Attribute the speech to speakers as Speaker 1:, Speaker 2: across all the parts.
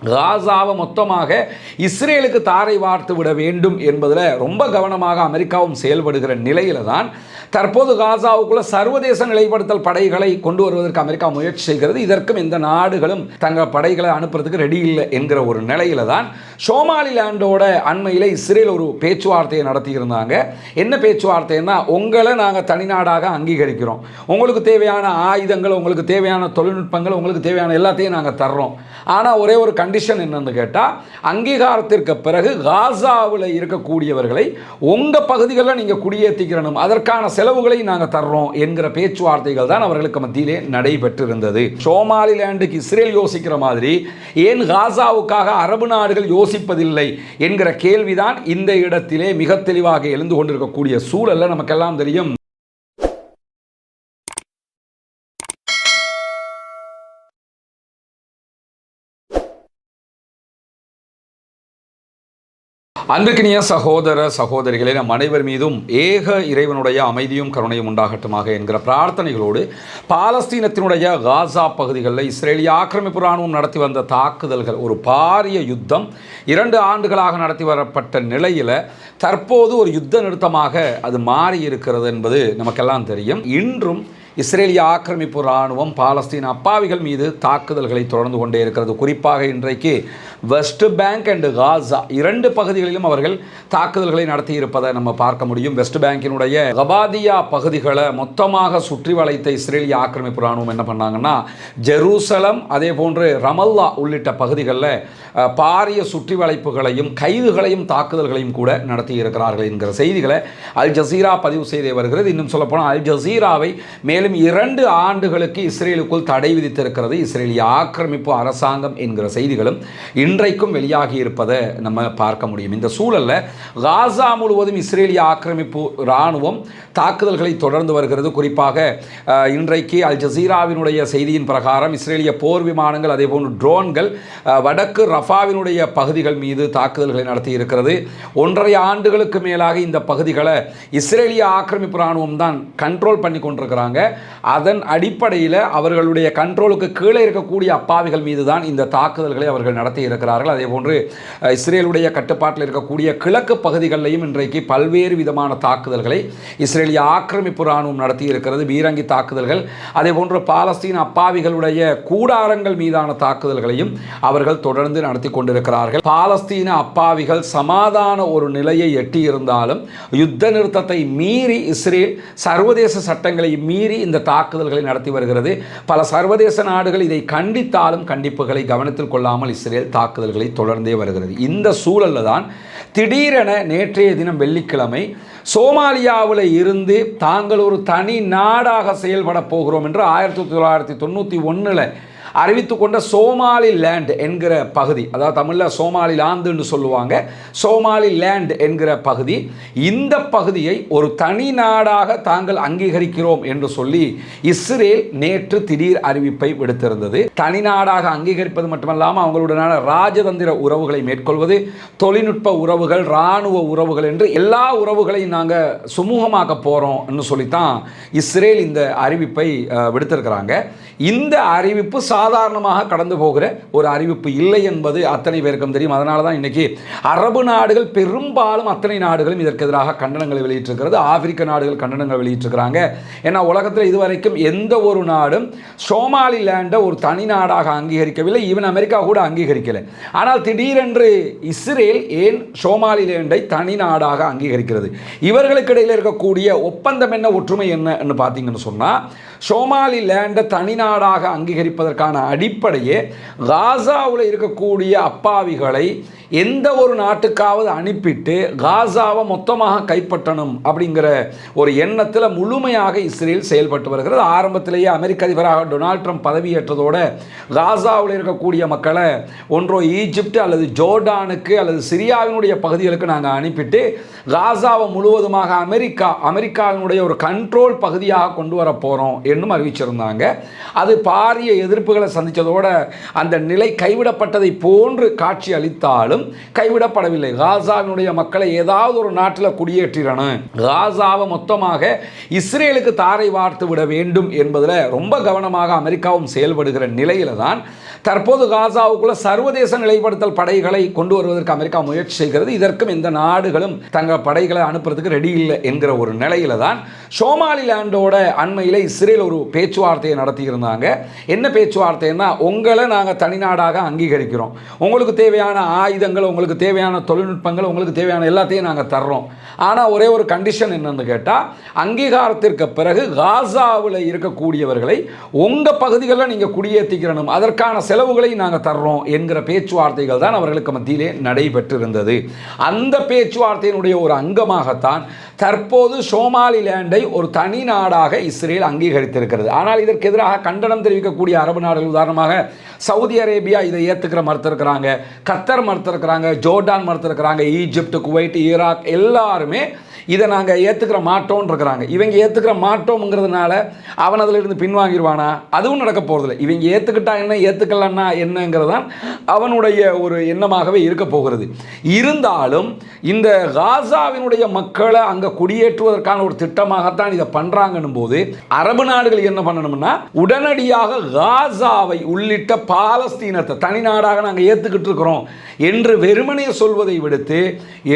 Speaker 1: காசாவை மொத்தமாக இஸ்ரேலுக்கு தாரை வார்த்து விட வேண்டும் என்பதில் ரொம்ப கவனமாக அமெரிக்காவும் செயல்படுகிற நிலையில தான் தற்போது காசாவுக்குள்ள சர்வதேச நிலைப்படுத்தல் படைகளை கொண்டு வருவதற்கு அமெரிக்கா முயற்சி செய்கிறது. இதற்கும் இந்த நாடுகளும் தங்கள் படைகளை அனுப்புறதுக்கு ரெடி இல்லை என்கிற ஒரு நிலையில தான் சோமாலிலாண்டோட அண்மையில் இஸ்ரேல் ஒரு பேச்சுவார்த்தையை நடத்தியிருந்தாங்க. என்ன பேச்சுவார்த்தைன்னா, உங்களை நாங்கள் தனிநாடாக அங்கீகரிக்கிறோம், உங்களுக்கு தேவையான ஆயுதங்கள், உங்களுக்கு தேவையான தொழில்நுட்பங்கள், உங்களுக்கு தேவையான எல்லாத்தையும் நாங்கள் தர்றோம். ஆனால் ஒரே ஒரு கண்டிஷன் என்னன்னு கேட்டால், அங்கீகாரத்திற்கு பிறகு காசாவில் இருக்கக்கூடியவர்களை உங்கள் பகுதிகளில் நீங்கள் குடியேற்றிக்கிறணும், அதற்கான செலவுகளை நாங்கள் தர்றோம் என்கிற பேச்சுவார்த்தைகள் தான் அவர்களுக்கு மத்தியிலே நடைபெற்றிருந்தது. சோமாலிலாண்டுக்கு இஸ்ரேல் யோசிக்கிற மாதிரி ஏன் காசாவுக்காக அரபு நாடுகள் யோசிப்பதில்லை என்கிற கேள்விதான் இந்த இடத்திலே மிக தெளிவாக எழுந்து கொண்டிருக்கக்கூடிய சூழல்ல நமக்கெல்லாம் தெரியும். அன்பிற்கினிய சகோதர சகோதரிகளே, நம் அனைவர் மீதும் ஏக இறைவனுடைய அமைதியும் கருணையும் உண்டாகட்டுமாக என்கிற பிரார்த்தனைகளோடு, பாலஸ்தீனத்தினுடைய காசா பகுதிகளில் இஸ்ரேலிய ஆக்கிரமிப்பு இராணுவம் நடத்தி வந்த தாக்குதல்கள், ஒரு பாரிய யுத்தம் 2 ஆண்டுகளாக நடத்தி வரப்பட்ட நிலையில் தற்போது ஒரு யுத்த நிறுத்தமாக அது மாறி இருக்கிறது என்பது நமக்கெல்லாம் தெரியும். இன்றும் இஸ்ரேலிய ஆக்கிரமிப்பு இராணுவம் பாலஸ்தீன அப்பாவிகள் மீது தாக்குதல்களை தொடர்ந்து கொண்டே இருக்கிறது. குறிப்பாக இன்றைக்கு வெஸ்ட் பேங்க் அண்ட் காசா 2 பகுதிகளிலும் அவர்கள் தாக்குதல்களை நடத்தி இருப்பதை நம்ம பார்க்க முடியும். வெஸ்ட் பேங்கினுடைய கபாதியா பகுதிகளை மொத்தமாக சுற்றி வளைத்த இஸ்ரேலிய ஆக்கிரமிப்பு இராணுவம் என்ன பண்ணாங்கன்னா, ஜெருசலம் அதே போன்று ரமல்லா உள்ளிட்ட பகுதிகளில் பாரிய சுற்றி வளைப்புகளையும் கைதுகளையும் தாக்குதல்களையும் கூட நடத்தி இருக்கிறார்கள் என்கிற செய்திகளை அல் ஜசீரா பதிவு செய்தே வருகிறது. இன்னும் சொல்லப்போனால் அல் ஜசீராவை மேலும் 2 ஆண்டுகளுக்கு இஸ்ரேலுக்குள் தடை விதித்திருக்கிறது இஸ்ரேலிய ஆக்கிரமிப்பு அரசாங்கம் என்கிற செய்திகளும் இன்றைக்கும் வெளியாகி இருப்பதை நம்ம பார்க்க முடியும். இந்த சூழலில் காசா முழுவதும் இஸ்ரேலிய ஆக்கிரமிப்பு இராணுவம் தாக்குதல்களை தொடர்ந்து வருகிறது. குறிப்பாக இன்றைக்கு அல் ஜசீராவினுடைய செய்தியின் பிரகாரம் இஸ்ரேலிய போர் விமானங்கள் அதே போன்று ட்ரோன்கள் வடக்கு ரஃபாவினுடைய பகுதிகள் மீது தாக்குதல்களை நடத்தி இருக்கிறது. 1.5 ஆண்டுகளுக்கு மேலாக இந்த பகுதிகளை இஸ்ரேலிய ஆக்கிரமிப்பு இராணுவம் தான் கண்ட்ரோல் பண்ணி கொண்டிருக்கிறாங்க. அதன் அடிப்படையில் அவர்களுடைய கண்ட்ரோலுக்கு கீழே இருக்கக்கூடிய அப்பாவிகள் மீது தான் இந்த தாக்குதல்களை அவர்கள் நடத்தி இருக்கிறார்கள். அதே போன்று இஸ்ரேலுடைய கட்டுப்பாட்டில் இருக்கக்கூடிய கிழக்கு பகுதிகளிலையும் இன்றைக்கு பல்வேறு விதமான தாக்குதல்களை இஸ்ரேலிய ஆக்கிரமிப்பு இராணுவம் நடத்தி இருக்கிறது. பீரங்கி தாக்குதல்கள், அதே போன்று பாலஸ்தீன அப்பாவிகளுடைய கூடாரங்கள் மீதான தாக்குதல்களையும் அவர்கள் தொடர்ந்து நடத்தி கொண்டிருக்கிறார்கள். பாலஸ்தீன அப்பாவிகள் சமாதான ஒரு நிலையை எட்டியிருந்தாலும் யுத்த நிறுத்தத்தை மீறி இஸ்ரேல் சர்வதேச சட்டங்களை மீறி இந்த தாக்குதல்களை நடத்தி வருகிறது. பல சர்வதேச நாடுகள் இதை கண்டித்தாலும் கண்டிப்புகளை கவனத்தில் கொள்ளாமல் இஸ்ரேல் தாக்குதல்களை தொடர்ந்தே வருகிறது. இந்த சூழலில் தான் திடீரென நேற்றைய தினம் வெள்ளிக்கிழமை சோமாலியாவில் இருந்து தாங்கள் ஒரு தனி நாடாக செயல்பட போகிறோம் என்று 1991 அறிவித்து கொண்ட சோமாலிலேண்ட் என்கிற பகுதி, அதாவது தமிழில் சோமாலிலாந்துன்னு சொல்லுவாங்க, சோமாலிலேண்ட் என்கிற பகுதி, இந்த பகுதியை ஒரு தனி நாடாக தாங்கள் அங்கீகரிக்கிறோம் என்று சொல்லி இஸ்ரேல் நேற்று திடீர் அறிவிப்பை விடுத்திருந்தது. தனி நாடாக அங்கீகரிப்பது மட்டுமல்லாமல் அவங்களுடனான ராஜதந்திர உறவுகளை மேற்கொள்வது, தொழில்நுட்ப உறவுகள், இராணுவ உறவுகள் என்று எல்லா உறவுகளையும் நாங்கள் சுமூகமாக்க போகிறோம்னு சொல்லித்தான் இஸ்ரேல் இந்த அறிவிப்பை விடுத்திருக்கிறாங்க. இந்த அறிவிப்பு சாதாரணமாக கடந்து போகிற ஒரு அறிவிப்பு இல்லை என்பது அத்தனை பேருக்கும் தெரியும். அதனால தான் இன்றைக்கி அரபு நாடுகள் பெரும்பாலும் அத்தனை நாடுகளும் இதற்கு எதிராக கண்டனங்களை வெளியிட்டிருக்கிறது. ஆப்பிரிக்க நாடுகள் கண்டனங்கள் வெளியிட்டிருக்கிறாங்க. ஏன்னா உலகத்தில் இதுவரைக்கும் எந்த ஒரு நாடும் சோமாலிலேண்டை ஒரு தனி நாடாக அங்கீகரிக்கவில்லை. ஈவன் அமெரிக்கா கூட அங்கீகரிக்கலை. ஆனால் திடீரென்று இஸ்ரேல் ஏன் சோமாலிலேண்டை தனி நாடாக அங்கீகரிக்கிறது? இவர்களுக்கு இடையில் இருக்கக்கூடிய ஒப்பந்தம் என்ன, ஒற்றுமை என்னன்னு பார்த்தீங்கன்னு சொன்னால், சோமாலிலேண்டை தனி நாடாக அங்கீகரிப்பதற்கான அடிப்படையே காசாவில் இருக்கக்கூடிய அப்பாவிகளை எந்த ஒரு நாட்டுக்காவது அனுப்பிட்டு காசாவை மொத்தமாக கைப்பற்றணும் அப்படிங்கிற ஒரு எண்ணத்தில் முழுமையாக இஸ்ரேல் செயல்பட்டு வருகிறது. ஆரம்பத்திலேயே அமெரிக்க அதிபராக டொனால்ட் ட்ரம்ப் பதவியேற்றதோடு காசாவில் இருக்கக்கூடிய மக்களை ஒன்றோ ஈஜிப்ட் அல்லது ஜோர்டானுக்கு அல்லது சிரியாவினுடைய பகுதிகளுக்கு நாங்கள் அனுப்பிட்டு காசாவை முழுவதுமாக அமெரிக்காவினுடைய ஒரு கண்ட்ரோல் பகுதியாக கொண்டு வர போகிறோம் என்னும் அறிவிச்சிருந்தாங்க. அது பாரிய எதிர்ப்புகளை சந்தித்ததோடு அந்த நிலை கைவிடப்பட்டதை போன்று காட்சி அளித்தாலும் கைவிடப்படவில்லை. காசாவினுடைய மக்களை ஏதாவது ஒரு நாட்டில் குடியேற்றிடணும், காசாவை மொத்தமாக இஸ்ரேலுக்கு தாரை வார்த்து விட வேண்டும் என்பதில் ரொம்ப கவனமாக அமெரிக்காவும் செயல்படுகிற நிலையில தான் தற்போது காசாவுக்குள்ள சர்வதேச நிலைப்படுத்தல் படைகளை கொண்டு வருவதற்கு அமெரிக்கா முயற்சி செய்கிறது. இதற்கும் எந்த நாடுகளும் தங்கள் படைகளை அனுப்புறதுக்கு ரெடி இல்லை என்கிற ஒரு நிலையில தான் சோமாலிலாண்டோட அண்மையில் இஸ்ரேல் ஒரு பேச்சுவார்த்தையை நடத்தியிருந்தாங்க. என்ன பேச்சுவார்த்தைன்னா, உங்களை நாங்கள் தனிநாடாக அங்கீகரிக்கிறோம், உங்களுக்கு தேவையான ஆயுதங்கள், உங்களுக்கு தேவையான தொழில்நுட்பங்கள், உங்களுக்கு தேவையான எல்லாத்தையும் நாங்கள் தர்றோம். ஆனால் ஒரே ஒரு கண்டிஷன் என்னன்னு கேட்டால், அங்கீகாரத்திற்கு பிறகு காசாவில் இருக்கக்கூடியவர்களை உங்கள் பகுதிகளில் நீங்கள் குடியேற்றிக்கிறணும், அதற்கான செலவுகளை நாங்கள் தர்றோம் என்கிற பேச்சுவார்த்தைகள் தான் அவர்களுக்கு மத்தியிலே நடைபெற்றிருந்தது. அந்த பேச்சுவார்த்தையினுடைய ஒரு அங்கமாகத்தான் தற்போது சோமாலிலாண்டை ஒரு தனி நாடாக இஸ்ரேல் அங்கீகரித்திருக்கிறது. ஆனால் இதற்கு எதிராக கண்டனம் தெரிவிக்கக்கூடிய அரபு நாடுகள், உதாரணமாக சவுதி அரேபியா இதை ஏற்றுக்கிற மறுத்திருக்கிறாங்க, கத்தர் மறுத்திருக்கிறாங்க, ஜோர்டான் மறுத்திருக்கிறாங்க, ஈஜிப்ட், குவைட், ஈராக் எல்லாருமே இதை நாங்கள் ஏற்றுக்கிற மாட்டோம்னு இருக்கிறாங்க. இவங்க ஏற்றுக்கிற மாட்டோம்ங்கிறதுனால அவன் அதில் இருந்து பின்வாங்கிடுவானா? அதுவும் நடக்க போகிறதில்ல. இவங்க ஏற்றுக்கிட்டா என்ன, ஏற்றுக்கலன்னா என்னங்கிறது தான் அவனுடைய ஒரு எண்ணமாகவே இருக்க போகிறது. இருந்தாலும் இந்த காசாவினுடைய மக்களை அங்கே குடியேற்றுவதற்கான ஒரு திட்டமாகத்தான் இதை பண்ணுறாங்கன்னும் போது அரபு நாடுகள் என்ன பண்ணணும்னா, உடனடியாக காசாவை உள்ளிட்ட பாலஸ்தீனத்தை தனி நாடாக நாங்கள் ஏற்றுக்கிட்டு இருக்கிறோம் என்று வெறுமனே சொல்வதை விடுத்து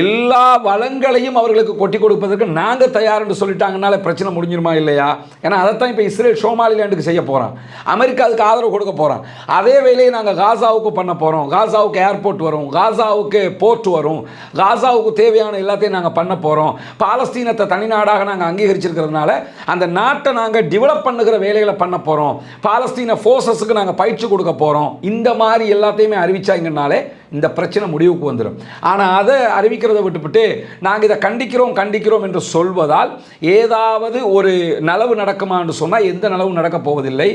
Speaker 1: எல்லா வளங்களையும் அவர்களுக்கு கொட்டி கொடுப்பதற்கு நாங்கள் தயார் என்று சொல்லிட்டாங்கனால பிரச்சனை முடிஞ்சிருமா இல்லையா? ஏன்னா அதைத்தான் இப்போ இஸ்ரேல் சோமாலிலாண்டுக்கு செய்ய போகிறான். அமெரிக்கா அதுக்கு ஆதரவு கொடுக்க போகிறான். அதே வேலையை நாங்கள் காசாவுக்கு பண்ண போகிறோம். காசாவுக்கு ஏர்போர்ட் வரும், காசாவுக்கு போர்ட் வரும், காசாவுக்கு தேவையான எல்லாத்தையும் நாங்கள் பண்ண போகிறோம். பாலஸ்தீனத்தை தனிநாடாக நாங்கள் அங்கீகரிச்சிருக்கிறதுனால அந்த நாட்டை நாங்கள் டெவலப் பண்ணுகிற வேலைகளை பண்ண போகிறோம், பாலஸ்தீன ஃபோர்ஸஸுக்கு நாங்கள் பயிற்சி கொடுக்க போகிறோம், இந்த மாதிரி எல்லாத்தையுமே அறிவிச்சாங்கனாலே இந்த பிரச்சனை முடிவுக்கு வந்துடும். ஆனால் அதை அறிவிக்கிறத விட்டுவிட்டு நாங்கள் இதை கண்டிக்கிறோம் என்று சொல்வதால் ஏதாவது ஒரு நலவு நடக்குமா என்று சொன்னால் எந்த நலவும் நடக்கப் போவதில்லை.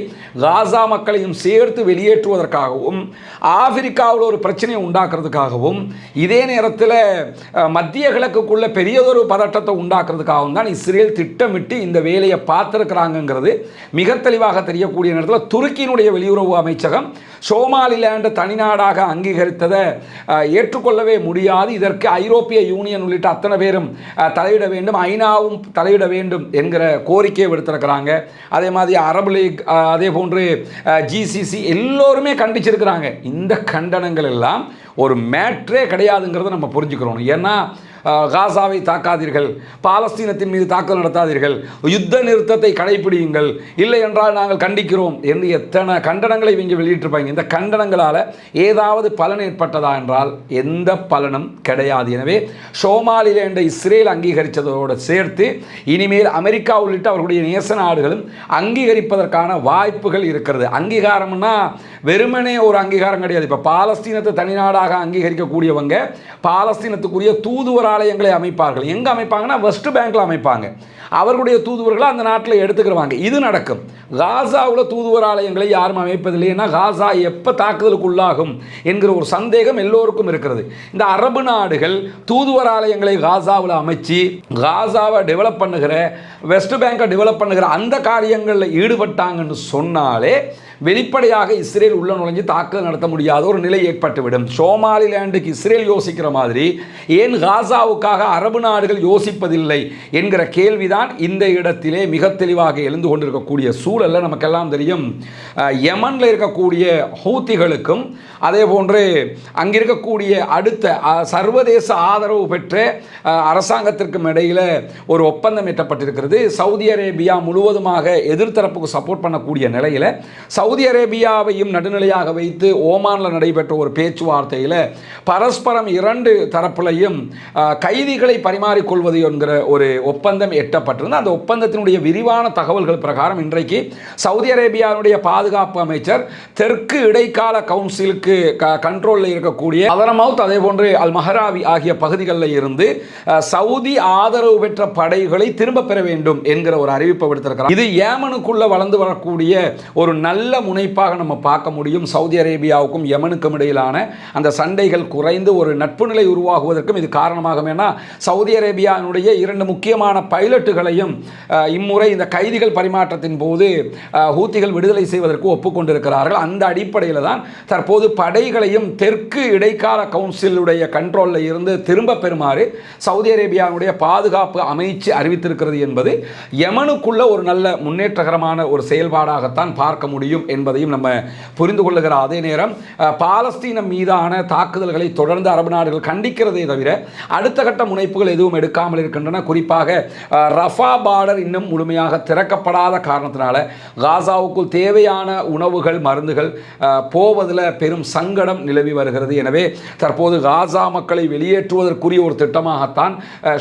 Speaker 1: காசா மக்களையும் சேர்த்து வெளியேற்றுவதற்காகவும், ஆப்பிரிக்காவில் ஒரு பிரச்சனையை உண்டாக்குறதுக்காகவும், இதே நேரத்தில் மத்திய கிழக்குக்குள்ள பெரியதொரு பதட்டத்தை உண்டாக்குறதுக்காகவும் தான் இஸ்ரேல் திட்டமிட்டு இந்த வேலையை பார்த்துருக்கிறாங்கிறது மிக தெளிவாக தெரியக்கூடிய நேரத்தில் துருக்கியினுடைய வெளியுறவு அமைச்சகம் சோமாலிலாண்டு தனிநாடாக அங்கீகரித்ததை ஏற்றுக்கொள்ளவே முடியாது, இதற்கு ஐரோப்பிய யூனியன் உள்ளிட்ட அத்தனை பேரும் தலையிட வேண்டும், ஐநாவும் தலையிட வேண்டும் என்கிற கோரிக்கையை விடுத்திருக்கிறாங்க. அதே மாதிரி அரபு லீக், அதே போன்று ஜிசிசி எல்லோருமே கண்டிச்சிருக்கிறாங்க. இந்த கண்டனங்கள் எல்லாம் ஒரு மேட்ரே கிடையாதுங்கிறத நம்ம புரிஞ்சுக்கிறோம். ஏன்னா காசாவை தாக்காதீர்கள், பாலஸ்தீனத்தின் மீது தாக்குதல் நடத்தாதீர்கள், யுத்த நிறுத்தத்தை கடைபிடியுங்கள், இல்லை என்றால் நாங்கள் கண்டிக்கிறோம் என்று எத்தனை கண்டனங்களை இவங்க வெளியிட்டிருப்பாங்க. இந்த கண்டனங்களால் ஏதாவது பலன் ஏற்பட்டதா என்றால் எந்த பலனும் கிடையாது. எனவே சோமாலிலாண்டை இஸ்ரேல் அங்கீகரித்ததோடு சேர்த்து இனிமேல் அமெரிக்கா உள்ளிட்ட அவர்களுடைய நேச நாடுகளும் அங்கீகரிப்பதற்கான வாய்ப்புகள் இருக்கிறது. அங்கீகாரம்னா வெறுமனே ஒரு அங்கீகாரம் கிடையாது. இப்போ பாலஸ்தீனத்தை தனிநாடாக அங்கீகரிக்கக்கூடியவங்க பாலஸ்தீனத்துக்குரிய தூதுவர் ஆலயங்களை அமைப்பார்கள். எங்கே அமைப்பாங்கன்னா வெஸ்ட் பேங்க்ல அமைப்பாங்க. அவர்களுடைய தூதுவர்களை அந்த நாட்டில் எடுத்துக்கிறவாங்க. இது நடக்கும். காசாவில் தூதுவர் ஆலயங்களை யாரும் அமைப்பதில்லை. ஏன்னா காசா எப்போ தாக்குதலுக்கு உள்ளாகும் என்கிற ஒரு சந்தேகம் எல்லோருக்கும் இருக்கிறது. இந்த அரபு நாடுகள் தூதுவர் ஆலயங்களை காசாவில் அமைச்சு காசாவை டெவலப் பண்ணுகிற, வெஸ்ட் பேங்கை டெவலப் பண்ணுகிற அந்த காரியங்களில் ஈடுபட்டாங்கன்னு சொன்னாலே வெளிப்படையாக இஸ்ரேல் உள்ள நுழைஞ்சு தாக்குதல் நடத்த முடியாத ஒரு நிலை ஏற்பட்டுவிடும். சோமாலிலாண்டுக்கு இஸ்ரேல் யோசிக்கிற மாதிரி ஏன் காசாவுக்காக அரபு நாடுகள் யோசிப்பதில்லை என்கிற கேள்விதான் இந்த இடத்திலே மிக தெளிவாக எழுந்து கொண்டிருக்கக்கூடிய சூழல்ல நமக்கெல்லாம் தெரியும். யமனில் இருக்கக்கூடிய ஹூத்திகளுக்கும் அதே போன்று அங்கிருக்கக்கூடிய அடுத்த சர்வதேச ஆதரவு பெற்ற அரசாங்கத்திற்கும் இடையில் ஒரு ஒப்பந்தம் எட்டப்பட்டிருக்கிறது. சவுதி அரேபியா முழுவதுமாக எதிர்த்தரப்புக்கு சப்போர்ட் பண்ணக்கூடிய நிலையில் சவுதி அரேபியாவையும் நடுநிலையாக வைத்து ஓமானில் நடைபெற்ற ஒரு பேச்சுவார்த்தையில் பரஸ்பரம் இரண்டு தரப்புலையும் கைதிகளை பரிமாறிக்கொள்வது என்கிற ஒரு ஒப்பந்தம் எட்டப்பட்டிருந்தது. அந்த ஒப்பந்தத்தினுடைய விரிவான தகவல்கள் பிரகாரம் இன்றைக்கு சவுதி அரேபியாவுடைய பாதுகாப்பு அமைச்சர் தெற்கு இடைக்கால கவுன்சிலுக்கு கண்ட்ரோலில் இருக்கக்கூடிய அதரமவுத் அதே போன்று அல் மஹராவி ஆகிய பகுதிகளில் இருந்து சவுதி ஆதரவு பெற்ற படைகளை திரும்ப பெற வேண்டும் என்கிற ஒரு அறிவிப்பை விடுத்திருக்கிறார். இது யேமனுக்குள்ள வளர்ந்து வரக்கூடிய ஒரு நல்ல முனைப்பாக நம்ம பார்க்க முடியும். சவுதி அரேபியாவுக்கும் யமனுக்கும் இடையிலான அந்த சண்டைகள் குறைந்து ஒரு நட்பு நிலை உருவாகுவதற்கும் இது காரணமாகும். ஏன்னா சவுதி அரேபியாவுடைய இரண்டு முக்கியமான பைலட்டுகளையும் இம்முறை இந்த கைதிகள் பரிமாற்றத்தின் போது ஹூத்திகள் விடுதலை செய்வதற்கு ஒப்புக்கொண்டிருக்கிறார்கள். அந்த அடிப்படையில் தான் தற்போது படைகளையும் தெற்கு இடைக்கால கவுன்சிலுடைய கண்ட்ரோலில் இருந்து திரும்ப பெறுமாறு சவுதி அரேபியாவுடைய பாதுகாப்பு அமைச்சு அறிவித்திருக்கிறது என்பது யமனுக்குள்ள ஒரு நல்ல முன்னேற்றகரமான ஒரு செயல்பாடாகத்தான் பார்க்க முடியும் என்பதையும் நம்ம புரிந்து கொள்ளுகிற அதே நேரம் பாலஸ்தீனம் மீதான தாக்குதல்களை தொடர்ந்து அரபு நாடுகள் கண்டிக்கிறதே தவிர அடுத்த கட்ட முனைப்புகள் எதுவும் எடுக்காமல் இருக்கின்றன. குறிப்பாக ரஃபா பார்டர் இன்னும் முழுமையாக திறக்கப்படாத காரணத்தினால காசாவுக்குள் தேவையான உணவுகள் மருந்துகள் போவதில் பெரும் சங்கடம் நிலவி வருகிறது. எனவே தற்போது காசா மக்களை வெளியேற்றுவதற்குரிய ஒரு திட்டமாகத்தான்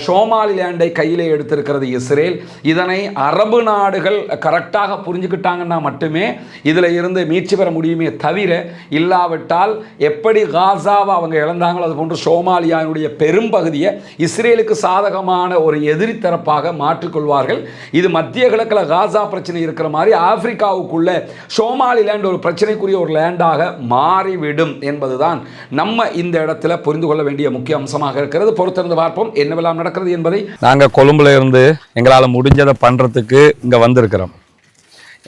Speaker 1: சோமாலிலாண்டை கையிலே எடுத்திருக்கிறது இஸ்ரேல். இதனை அரபு நாடுகள் கரெக்டாக புரிஞ்சுக்கிட்டாங்கன்னா மட்டுமே இதில் இருந்து மீட்சி பெற முடியுமே தவிர, இல்லாவிட்டால் எப்படி காசாவை அவங்க இழந்தாங்களோ அது போன்று சோமாலியாவுடைய பெரும்பகுதியை இஸ்ரேலுக்கு சாதகமான ஒரு எதிரி தரப்பாக மாற்றிக்கொள்வார்கள். இது மத்திய கிழக்கில் காசா பிரச்சனை இருக்கிற மாதிரி ஆப்பிரிக்காவுக்குள்ள சோமாலிலாண்ட் ஒரு பிரச்சனைக்குரிய ஒரு லேண்டாக மாறிவிடும் என்பதுதான் நம்ம இந்த இடத்துல புரிந்து கொள்ள வேண்டிய முக்கிய அம்சமாக இருக்கிறது. பொறுத்திருந்து பார்ப்போம் என்னவெல்லாம் நடக்கிறது என்பதை. நாங்கள் கொழும்புல இருந்து எங்களால் முடிஞ்சதை பண்ணுறதுக்கு இங்கே வந்திருக்கிறோம்.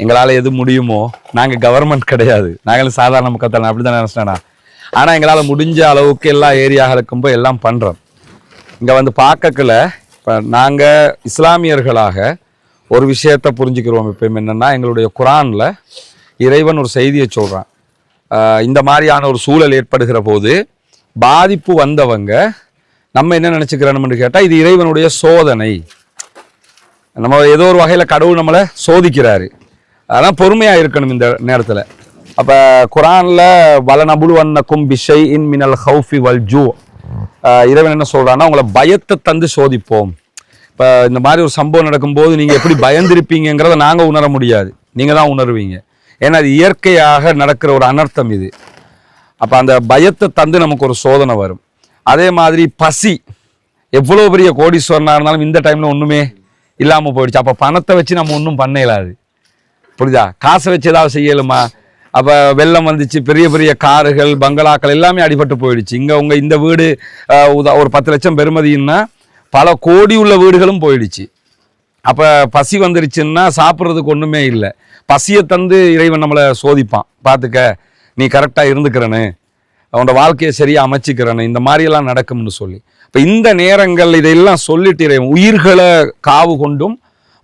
Speaker 1: எங்களால் எது முடியுமோ, நாங்கள் கவர்மெண்ட் கிடையாது, நாங்களும் சாதாரண மக்கள் அப்படி தான் நினச்சிட்டேனா. ஆனால் எங்களால் முடிஞ்ச அளவுக்கு எல்லா ஏரியாக்களுக்கும் போய் எல்லாம் பண்ணுறோம். இங்கே வந்து பார்க்கல இப்போ நாங்கள் இஸ்லாமியர்களாக ஒரு விஷயத்தை புரிஞ்சுக்கிறோம். இப்போ என்னென்னா, எங்களுடைய குரானில் இறைவன் ஒரு செய்தியை சொல்கிறான். இந்த மாதிரியான ஒரு சூழல் ஏற்படுகிற போது பாதிப்பு வந்தவங்க நம்ம என்ன நினச்சிக்கிறோம்னு கேட்டால், இது இறைவனுடைய சோதனை, நம்ம ஏதோ ஒரு வகையில் கடவுள் நம்மளை சோதிக்கிறாரு, அதெல்லாம் பொறுமையாக இருக்கணும் இந்த நேரத்தில். அப்போ குரானில் வலனபுலுவன்னக்கும் பிஷை இன் மினல் ஹவுஃபி வல் ஜூ, இறைவன் என்ன சொல்கிறான்னா, உங்களை பயத்தை தந்து சோதிப்போம். இப்போ இந்த மாதிரி ஒரு சம்பவம் நடக்கும்போது நீங்கள் எப்படி பயந்திருப்பீங்கிறத நாங்கள் உணர முடியாது, நீங்கள் தான் உணர்வீங்க. ஏன்னா அது இயற்கையாக நடக்கிற ஒரு அனர்த்தம் இது. அப்போ அந்த பயத்தை தந்து நமக்கு ஒரு சோதனை வரும். அதே மாதிரி பசி, எவ்வளோ பெரிய கோடீஸ்வரனாக இருந்தாலும் இந்த டைமில் ஒன்றுமே இல்லாமல் போயிடுச்சு. அப்போ பணத்தை வச்சு நம்ம ஒன்றும் பண்ண இயலாது, புரியுதா? காசை வச்சு ஏதாவது செய்யலுமா? அப்போ வெள்ளம் வந்துச்சு, பெரிய பெரிய கார்கள் பங்களாக்கள் எல்லாமே அடிபட்டு போயிடுச்சு. இங்கே உங்கள் இந்த வீடு ஒரு 10 லட்சம் பெறுமதின்னா பல கோடி உள்ள வீடுகளும் போயிடுச்சு. அப்போ பசி வந்துருச்சுன்னா சாப்பிட்றதுக்கு ஒன்றுமே இல்லை. பசியை தந்து இறைவன் நம்மளை சோதிப்பான். பார்த்துக்க, நீ கரெக்டாக இருந்துக்கிறனு, அவனோட வாழ்க்கையை சரியாக அமைச்சிக்கிறனு, இந்த மாதிரியெல்லாம் நடக்கும்னு சொல்லி. இப்போ இந்த நேரங்கள் இதையெல்லாம் சொல்லிட்டு இறைவன் உயிர்களை காவு கொண்டும்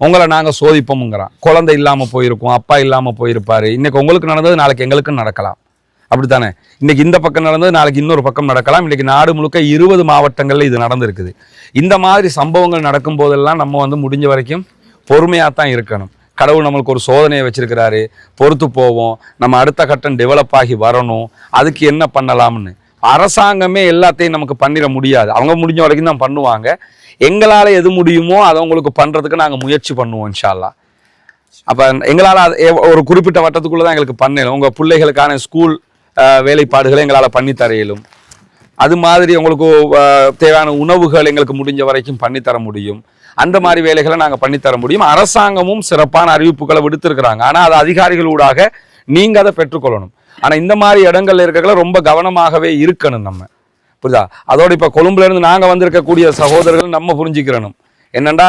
Speaker 1: உங்களை நாங்கள் சோதிப்போம்ங்கிறான். குழந்தை இல்லாமல் போயிருக்கும், அப்பா இல்லாமல் போயிருப்பார். இன்றைக்கி உங்களுக்கு நடந்தது நாளைக்கு எங்களுக்கும் நடக்கலாம், அப்படித்தானே? இன்றைக்கி இந்த பக்கம் நடந்தது நாளைக்கு இன்னொரு பக்கம் நடக்கலாம். இன்றைக்கி நாடு முழுக்க 20 மாவட்டங்களில் இது நடந்திருக்குது. இந்த மாதிரி சம்பவங்கள் நடக்கும் போதெல்லாம் நம்ம வந்து முடிஞ்ச வரைக்கும் பொறுமையாக தான் இருக்கணும். கடவுள் நம்மளுக்கு ஒரு சோதனையை வச்சிருக்கிறாரு, பொறுத்து போவோம். நம்ம அடுத்த கட்டம் டெவலப் ஆகி வரணும், அதுக்கு என்ன பண்ணலாம்னு. அரசாங்கமே எல்லாத்தையும் நமக்கு பண்ணிட முடியாது, அவங்க முடிஞ்ச வரைக்கும் தான் பண்ணுவாங்க. எங்களால் எது முடியுமோ அதை உங்களுக்கு பண்ணுறதுக்கு நாங்கள் முயற்சி பண்ணுவோம் இன்ஷா அல்லாஹ். அப்போ எங்களால் ஒரு குறிப்பிட்ட வட்டத்துக்குள்ளே தான் எங்களுக்கு பண்ணணும். உங்கள் பிள்ளைகளுக்கான ஸ்கூல் வேலைப்பாடுகளை எங்களால் பண்ணித்தர இயலும். அது மாதிரி உங்களுக்கு தேவையான உணவுகள் எங்களுக்கு முடிஞ்ச வரைக்கும் பண்ணித்தர முடியும். அந்த மாதிரி வேலைகளை நாங்கள் பண்ணித்தர முடியும். அரசாங்கமும் சிறப்பான அறிவிப்புகளை விடுத்திருக்கிறாங்க. ஆனால் அது அதிகாரிகளூடாக நீங்கள் அதை பெற்றுக்கொள்ளணும். ஆனால் இந்த மாதிரி இடங்கள்ல இருக்கிற ரொம்ப கவனமாகவே இருக்கணும் நம்ம, புரியுதா? அதோடு இப்போ கொழும்புலேருந்து நாங்கள் வந்திருக்கக்கூடிய சகோதரர்கள் நம்ம புரிஞ்சுக்கிறணும் என்னென்னா,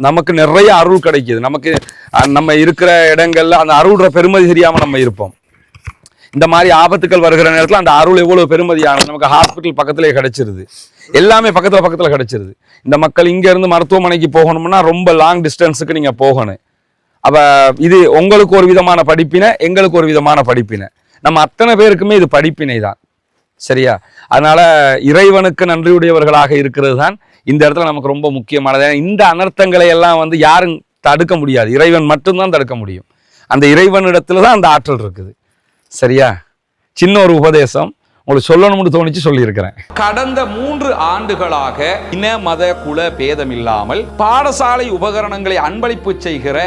Speaker 1: நமக்கு நிறைய அருள் கிடைக்கிது. நமக்கு நம்ம இருக்கிற இடங்கள்ல அந்த அருள்ற பெருமதி தெரியாமல் நம்ம இருப்போம். இந்த மாதிரி ஆபத்துக்கள் வருகிற நேரத்தில் அந்த அருள் எவ்வளோ பெருமதியானது. நமக்கு ஹாஸ்பிட்டல் பக்கத்திலே கிடைச்சிருது, எல்லாமே பக்கத்தில் கிடைச்சிருது. இந்த மக்கள் இங்கேருந்து மருத்துவமனைக்கு போகணும்னா ரொம்ப லாங் டிஸ்டன்ஸுக்கு நீங்கள் போகணும். அப்போ இது உங்களுக்கு ஒரு விதமான படிப்பினை, எங்களுக்கு ஒரு விதமான படிப்பினை, நம்ம அத்தனை பேருக்குமே இது படிப்பினை தான், சரியா? அதனால் இறைவனுக்கு நன்றியுடையவர்களாக இருக்கிறது தான் இந்த இடத்துல நமக்கு ரொம்ப முக்கியமானது. இந்த அனர்த்தங்களை எல்லாம் வந்து யாரும் தடுக்க முடியாது, இறைவன் மட்டும்தான் தடுக்க முடியும். அந்த இறைவனிடத்துல தான் அந்த ஆற்றல் இருக்குது, சரியா? சின்ன ஒரு உபதேசம் உங்களுக்கு சொல்லணும்னு தோணிச்சு சொல்லியிருக்கிறேன். கடந்த 3 ஆண்டுகளாக இன மத குல பேதம் இல்லாமல் பாடசாலை உபகரணங்களை அன்பளிப்பு செய்கிற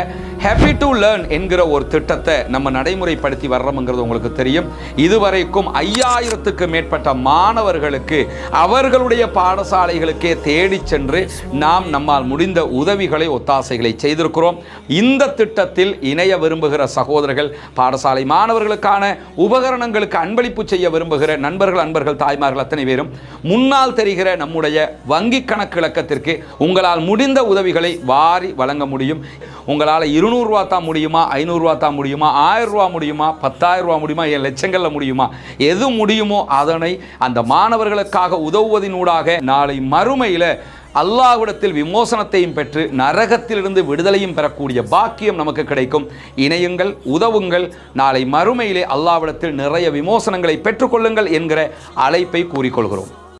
Speaker 1: ஹேப்பி டு லேர்ன் என்கிற ஒரு திட்டத்தை நம்ம நடைமுறைப்படுத்தி வர்றோம்ங்கிறது உங்களுக்கு தெரியும். இதுவரைக்கும் 5000க்கு மேற்பட்ட மாணவர்களுக்கு அவர்களுடைய பாடசாலைகளுக்கே தேடி சென்று நாம் நம்மால் முடிந்த உதவிகளை ஒத்தாசைகளை செய்திருக்கிறோம். இந்த திட்டத்தில் இணைய விரும்புகிற சகோதரர்கள், பாடசாலை மாணவர்களுக்கான உபகரணங்களுக்கு அன்பளிப்பு செய்ய விரும்புகிற நண்பர்கள், அன்பர்கள், தாய்மார்கள் அத்தனை பேரும் முன்னால் தெரிகிற நம்முடைய வங்கி கணக்கு இலக்கத்திற்கு உங்களால் முடிந்த உதவிகளை வாரி வழங்க முடியும். உங்களால் 200 ரூபா தான் முடியுமா, 500 ரூபா தான் முடியுமா, 1000 ரூபா முடியுமா, 10,000 ரூபா முடியுமா, என் லட்சங்களில் முடியுமா, எது முடியுமோ அதனை அந்த மாணவர்களுக்காக உதவுவதினூடாக நாளை மறுமையில் அல்லாஹ்விடத்தில் விமோசனத்தையும் பெற்று நரகத்திலிருந்து விடுதலையும் பெறக்கூடிய பாக்கியம் நமக்கு கிடைக்கும். இணையுங்கள், உதவுங்கள். நாளை மறுமையிலே அல்லாஹ்விடத்தில் நிறைய விமோசனங்களை பெற்றுக்கொள்ளுங்கள் என்கிற அழைப்பை கூறிக்கொள்கிறோம்.